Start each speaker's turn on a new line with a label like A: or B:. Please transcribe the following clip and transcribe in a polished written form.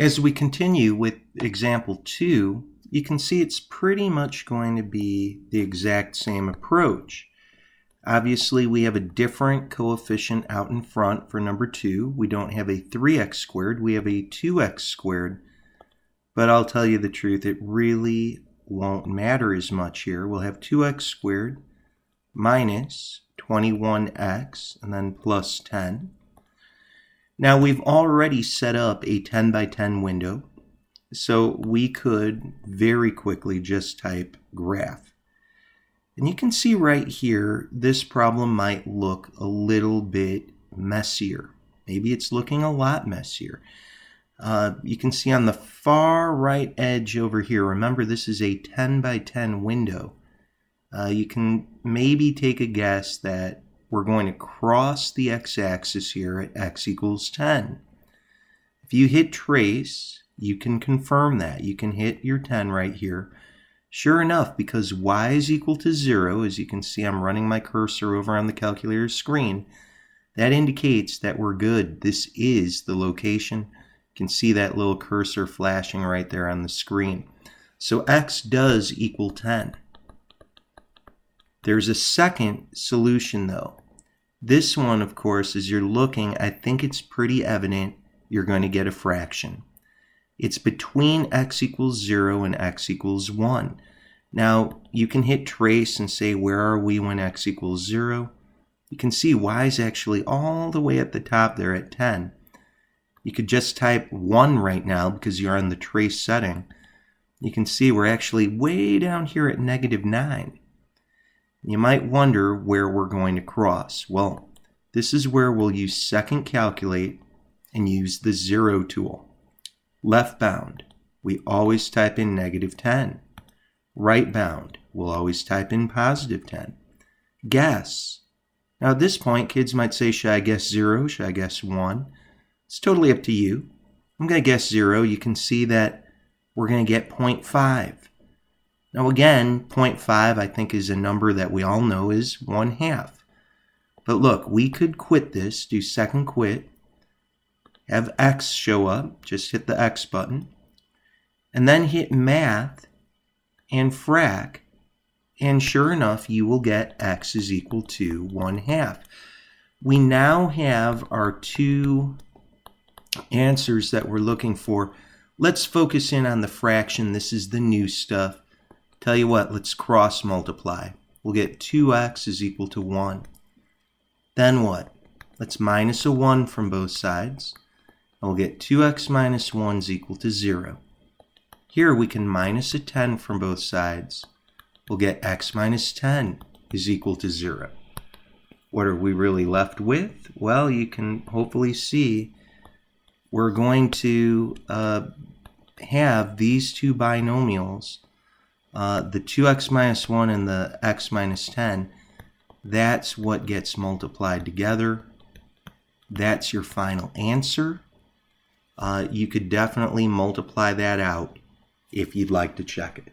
A: As we continue with example 2, you can see it's pretty much going to be the exact same approach. Obviously, we have a different coefficient out in front for number 2. We don't have a 3x squared, we have a 2x squared. But I'll tell you the truth, it really won't matter as much here. We'll have 2x squared minus 21x and then plus 10. Now we've already set up a 10 by 10 window, so we could very quickly just type graph. And you can see right here, this problem might look a little bit messier. Maybe it's looking a lot messier. You can see on the far right edge over here, remember this is a 10 by 10 window. You can maybe take a guess that we're going to cross the x-axis here at x equals 10. If you hit trace, you can confirm that. You can hit your 10 right here. Sure enough, because y is equal to 0, as you can see I'm running my cursor over on the calculator screen, that indicates that we're good. This is the location. You can see that little cursor flashing right there on the screen. So x does equal 10. There's a second solution though. This one, of course, as you're looking, I think it's pretty evident you're going to get a fraction. It's between x equals 0 and x equals 1. Now, you can hit trace and say, where are we when x equals 0? You can see y is actually all the way at the top there at 10. You could just type 1 right now because you're on the trace setting. You can see we're actually way down here at -9. You might wonder where we're going to cross. Well, this is where we'll use second calculate and use the 0 tool. Left bound, we always type in -10. Right bound, we'll always type in +10. Guess. Now at this point, kids might say, should I guess 0? Should I guess 1? It's totally up to you. I'm going to guess 0. You can see that we're going to get 0.5. Now again, 0.5 I think is a number that we all know is 1/2. But look, we could quit this, do second quit, have x show up, just hit the x button, and then hit math and frac, and sure enough you will get x is equal to 1/2. We now have our two answers that we're looking for. Let's focus in on the fraction. This is the new stuff. Tell you what, let's cross multiply. We'll get 2x is equal to 1. Then what? Let's minus a 1 from both sides. And we'll get 2x minus 1 is equal to 0. Here we can minus a 10 from both sides. We'll get x minus 10 is equal to 0. What are we really left with? Well, you can hopefully see we're going to have these two binomials, the 2x minus 1 and the x minus 10, that's what gets multiplied together. That's your final answer. You could definitely multiply that out if you'd like to check it.